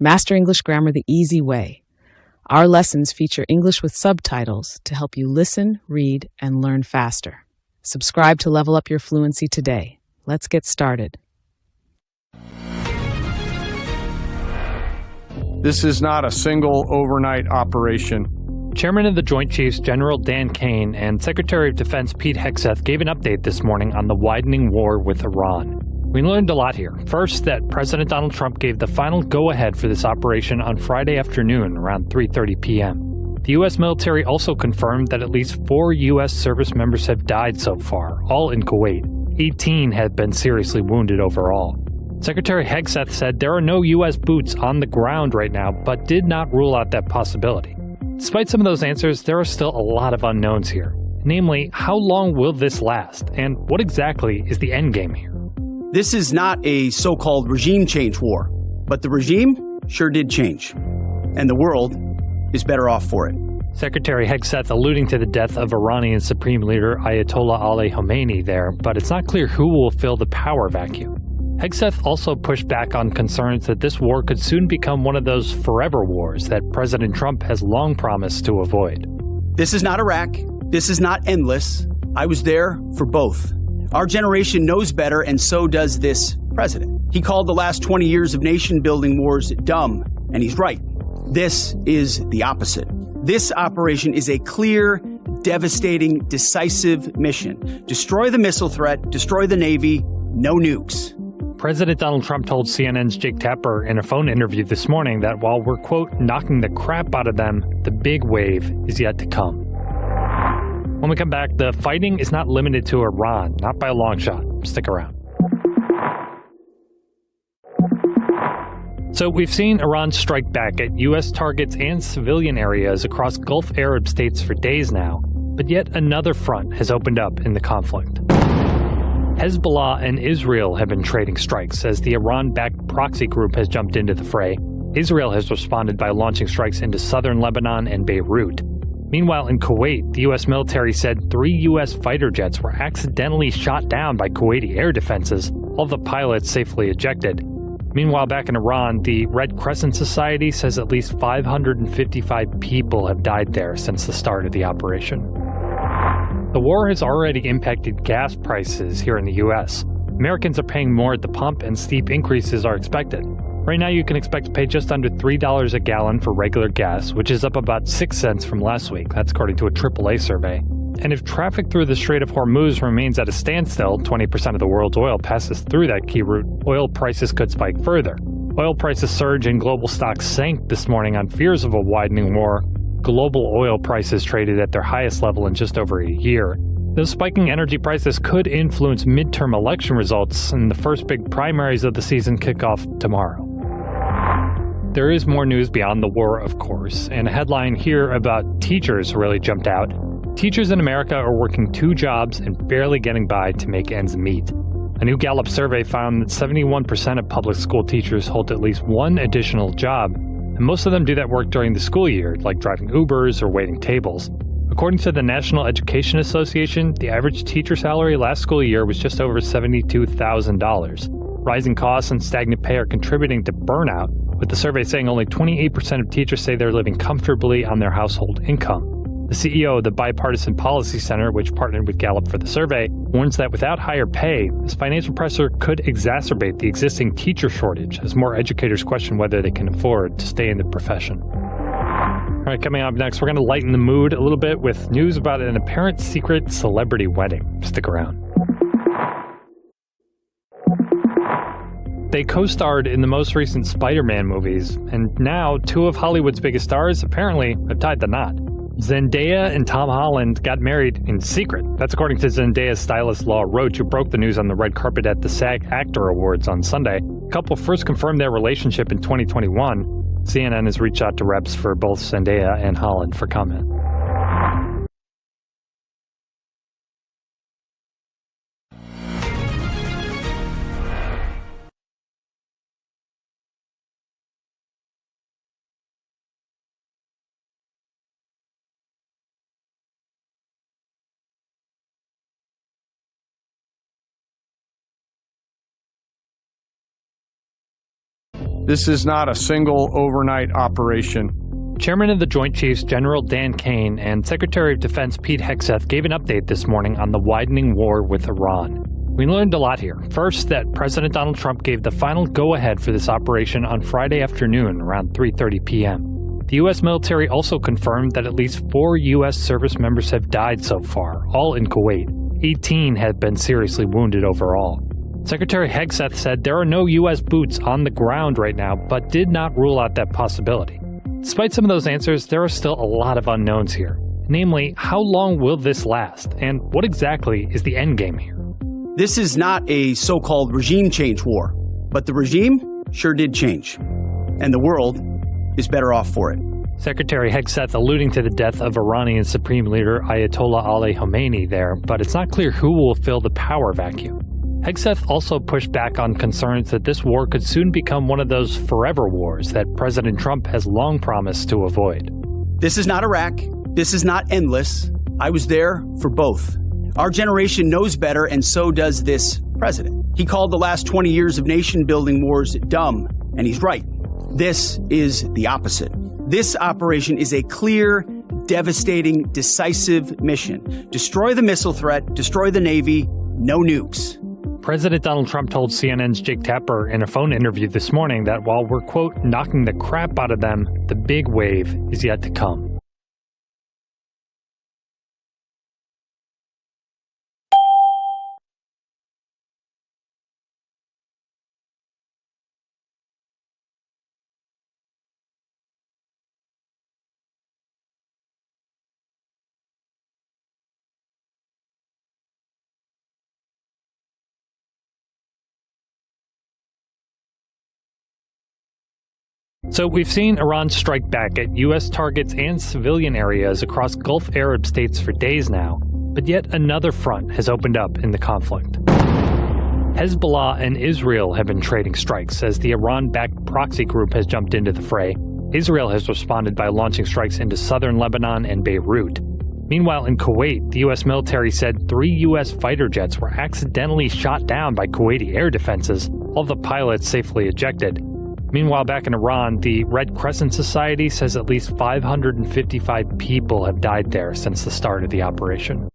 Master English Grammar the easy way. Our lessons feature English with subtitles to help you listen, read, and learn faster. Subscribe to level up your fluency today. Let's get started. This is not a single overnight operation. Chairman of the Joint Chiefs General Dan Kane and Secretary of Defense Pete Hegseth gave an update this morning on the widening war with Iran. We learned a lot here. First, that President Donald Trump gave the final go-ahead for this operation on Friday afternoon around 3:30 p.m. The U.S. military also confirmed that at least 4 U.S. service members have died so far, all in Kuwait. 18 have been seriously wounded overall. Secretary Hegseth said there are no U.S. boots on the ground right now, but did not rule out that possibility. Despite some of those answers, there are still a lot of unknowns here. Namely, how long will this last, and what exactly is the endgame here? This is not a so-called regime change war, but the regime sure did change, and the world is better off for it. Secretary Hegseth alluding to the death of Iranian Supreme Leader Ayatollah Ali Khamenei there, but it's not clear who will fill the power vacuum. Hegseth also pushed back on concerns that this war could soon become one of those forever wars that President Trump has long promised to avoid. This is not Iraq. This is not endless. I was there for both. Our generation knows better, and so does this president. He called the last 20 years of nation-building wars dumb, and he's right. This is the opposite. This operation is a clear, devastating, decisive mission. Destroy the missile threat, destroy the Navy, no nukes. President Donald Trump told CNN's Jake Tapper in a phone interview this morning that while we're, quote, knocking the crap out of them, the big wave is yet to come. When we come back, the fighting is not limited to Iran, not by a long shot. Stick around. So we've seen Iran strike back at U.S. targets and civilian areas across Gulf Arab states for days now, but yet another front has opened up in the conflict. Hezbollah and Israel have been trading strikes as the Iran-backed proxy group has jumped into the fray. Israel has responded by launching strikes into southern Lebanon and Beirut. Meanwhile, in Kuwait, the U.S. military said 3 U.S. fighter jets were accidentally shot down by Kuwaiti air defenses, all the pilots safely ejected. Meanwhile, back in Iran, the Red Crescent Society says at least 555 people have died there since the start of the operation. The war has already impacted gas prices here in the U.S. Americans are paying more at the pump, and steep increases are expected. Right now, you can expect to pay just under $3 a gallon for regular gas, which is up about 6 cents from last week. That's according to a AAA survey. And if traffic through the Strait of Hormuz remains at a standstill, 20% of the world's oil passes through that key route, oil prices could spike further. Oil prices surged and global stocks sank this morning on fears of a widening war. Global oil prices traded at their highest level in just over a year. Those spiking energy prices could influence midterm election results, and the first big primaries of the season kick off tomorrow. There is more news beyond the war, of course, and a headline here about teachers really jumped out. Teachers in America are working 2 jobs and barely getting by to make ends meet. A new Gallup survey found that 71% of public school teachers hold at least one additional job, and most of them do that work during the school year, like driving Ubers or waiting tables. According to the National Education Association, the average teacher salary last school year was just over $72,000. Rising costs and stagnant pay are contributing to burnout, with the survey saying only 28% of teachers say they're living comfortably on their household income. The CEO of the Bipartisan Policy Center, which partnered with Gallup for the survey, warns that without higher pay, this financial pressure could exacerbate the existing teacher shortage as more educators question whether they can afford to stay in the profession. All right, coming up next, we're going to lighten the mood a little bit with news about an apparent secret celebrity wedding. Stick around. They co-starred in the most recent Spider-Man movies, and now 2 of Hollywood's biggest stars apparently have tied the knot. Zendaya and Tom Holland got married in secret. That's according to Zendaya's stylist Laura Roach, who broke the news on the red carpet at the SAG Actor Awards on Sunday. The couple first confirmed their relationship in 2021. CNN has reached out to reps for both Zendaya and Holland for comment. This is not a single overnight operation. Chairman of the Joint Chiefs General Dan Kane and Secretary of Defense Pete Hegseth gave an update this morning on the widening war with Iran. We learned a lot here. First, that President Donald Trump gave the final go-ahead for this operation on Friday afternoon around 3:30 p.m. The U.S. military also confirmed that at least 4 U.S. service members have died so far, all in Kuwait. 18 have been seriously wounded overall. Secretary Hegseth said there are no U.S. boots on the ground right now, but did not rule out that possibility. Despite some of those answers, there are still a lot of unknowns here. Namely, how long will this last, and what exactly is the endgame here? This is not a so-called regime change war, but the regime sure did change, and the world is better off for it. Secretary Hegseth alluding to the death of Iranian Supreme Leader Ayatollah Ali Khamenei there, but it's not clear who will fill the power vacuum. Hegseth also pushed back on concerns that this war could soon become one of those forever wars that President Trump has long promised to avoid. This is not Iraq. This is not endless. I was there for both. Our generation knows better, and so does this president. He called the last 20 years of nation-building wars dumb, and he's right. This is the opposite. This operation is a clear, devastating, decisive mission. Destroy the missile threat, destroy the Navy, no nukes. President Donald Trump told CNN's Jake Tapper in a phone interview this morning that while we're, quote, knocking the crap out of them, the big wave is yet to come. So we've seen Iran strike back at U.S. targets and civilian areas across Gulf Arab states for days now, but yet another front has opened up in the conflict. Hezbollah and Israel have been trading strikes as the Iran-backed proxy group has jumped into the fray. Israel has responded by launching strikes into southern Lebanon and Beirut. Meanwhile, in Kuwait, the U.S. military said 3 U.S. fighter jets were accidentally shot down by Kuwaiti air defenses, all the pilots safely ejected. Meanwhile, back in Iran, the Red Crescent Society says at least 555 people have died there since the start of the operation.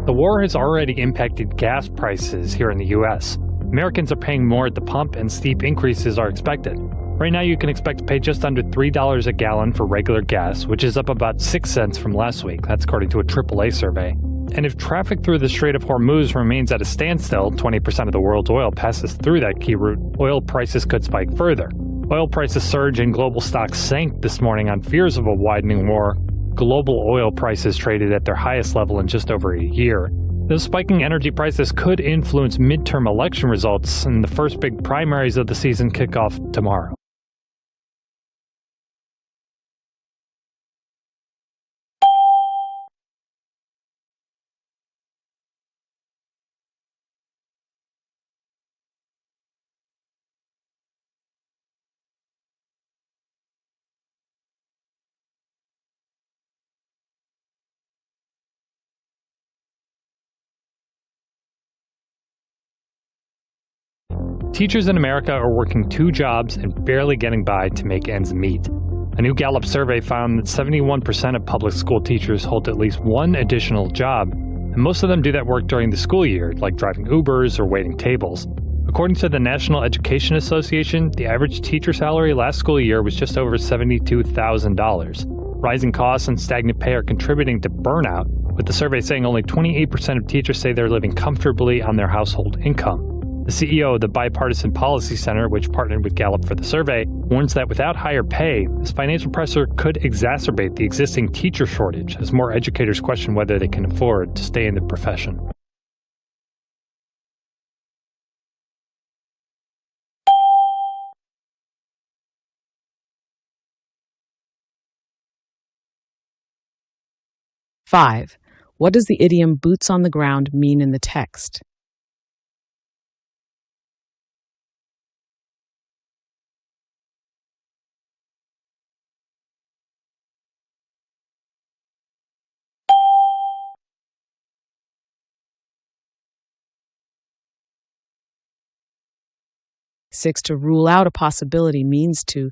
The war has already impacted gas prices here in the U.S. Americans are paying more at the pump, and steep increases are expected. Right now, you can expect to pay just under $3 a gallon for regular gas, which is up about 6 cents from last week. That's according to a AAA survey. And if traffic through the Strait of Hormuz remains at a standstill, 20% of the world's oil passes through that key route, oil prices could spike further. Oil prices surged and global stocks sank this morning on fears of a widening war. Global oil prices traded at their highest level in just over a year. Those spiking energy prices could influence midterm election results, and the first big primaries of the season kick off tomorrow. Teachers in America are working 2 jobs and barely getting by to make ends meet. A new Gallup survey found that 71% of public school teachers hold at least one additional job, and most of them do that work during the school year, like driving Ubers or waiting tables. According to the National Education Association, the average teacher salary last school year was just over $72,000. Rising costs and stagnant pay are contributing to burnout, with the survey saying only 28% of teachers say they're living comfortably on their household income. The CEO of the Bipartisan Policy Center, which partnered with Gallup for the survey, warns that without higher pay, this financial pressure could exacerbate the existing teacher shortage as more educators question whether they can afford to stay in the profession. 5. What does the idiom boots on the ground mean in the text? 6. To rule out a possibility means to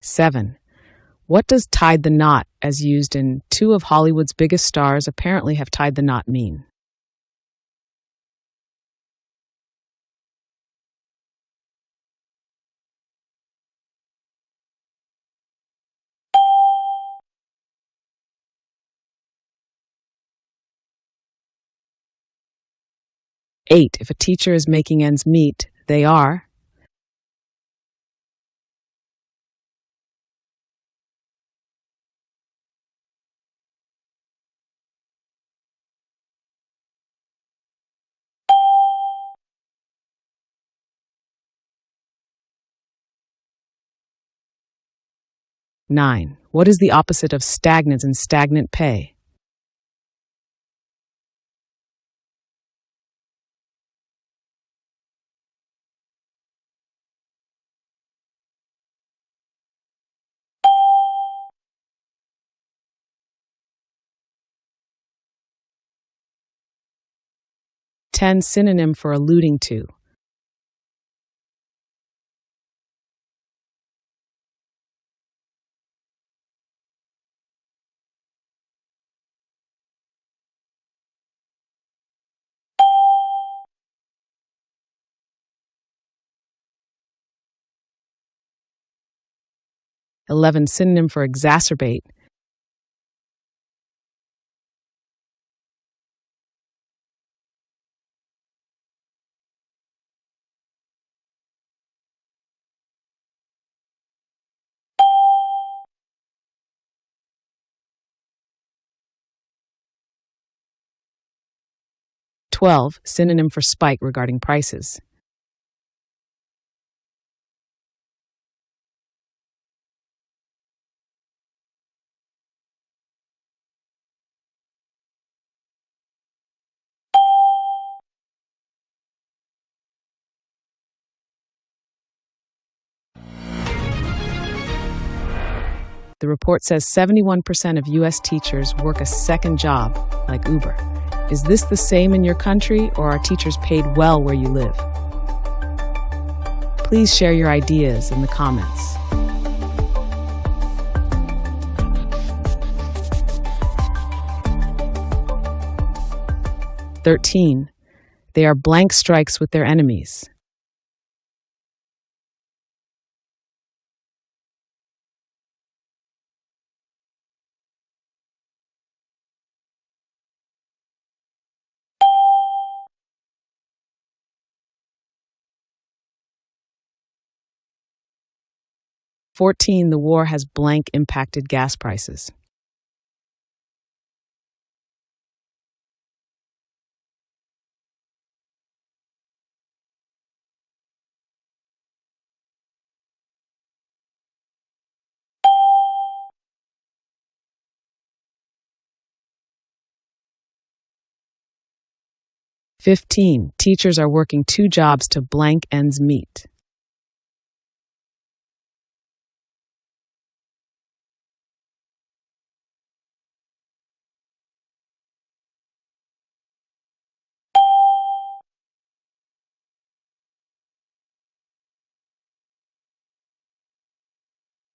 7. What does tied the knot, as used in two of Hollywood's biggest stars apparently have tied the knot mean? 8. If a teacher is making ends meet, they are 9. What is the opposite of stagnant and stagnant pay? 10. Synonym for alluding to. 11. Synonym for exacerbate. 12. Synonym for spike regarding prices. 'The report says 71% of U.S. teachers work a second job, like Uber. Is this the same in your country, or are teachers paid well where you live? Please share your ideas in the comments. 13. They are blank strikes with their enemies. 14. The war has blank impacted gas prices. 15. Teachers are working two jobs to blank ends meet.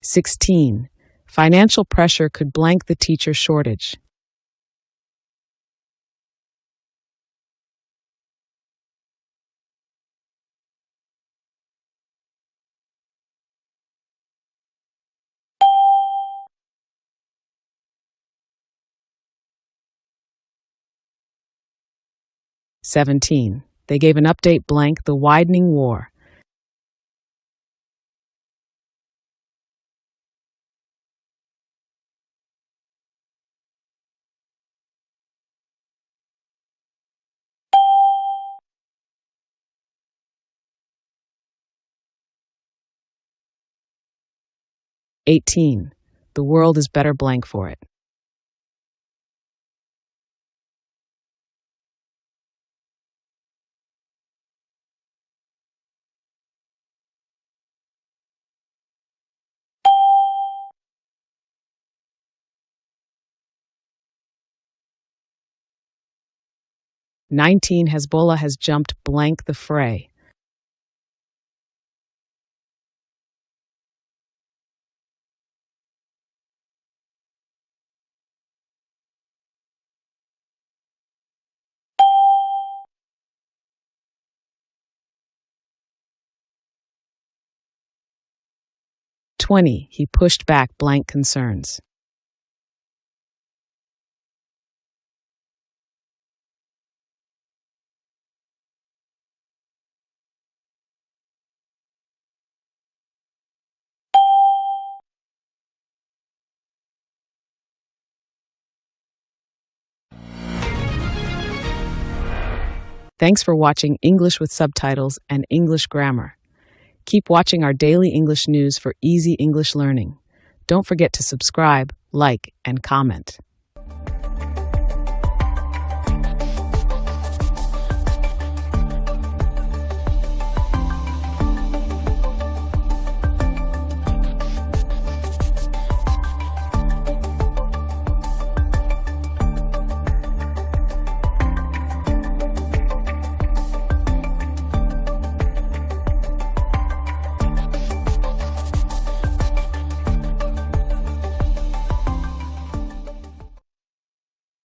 16. Financial pressure could blank the teacher shortage. 17. They gave an update blank the widening war. 18. The world is better blank for it. Hezbollah has jumped blank the fray. He pushed back blank concerns. Thanks for watching English with Subtitles and English Grammar. Keep watching our daily English news for easy English learning. Don't forget to subscribe, like, and comment.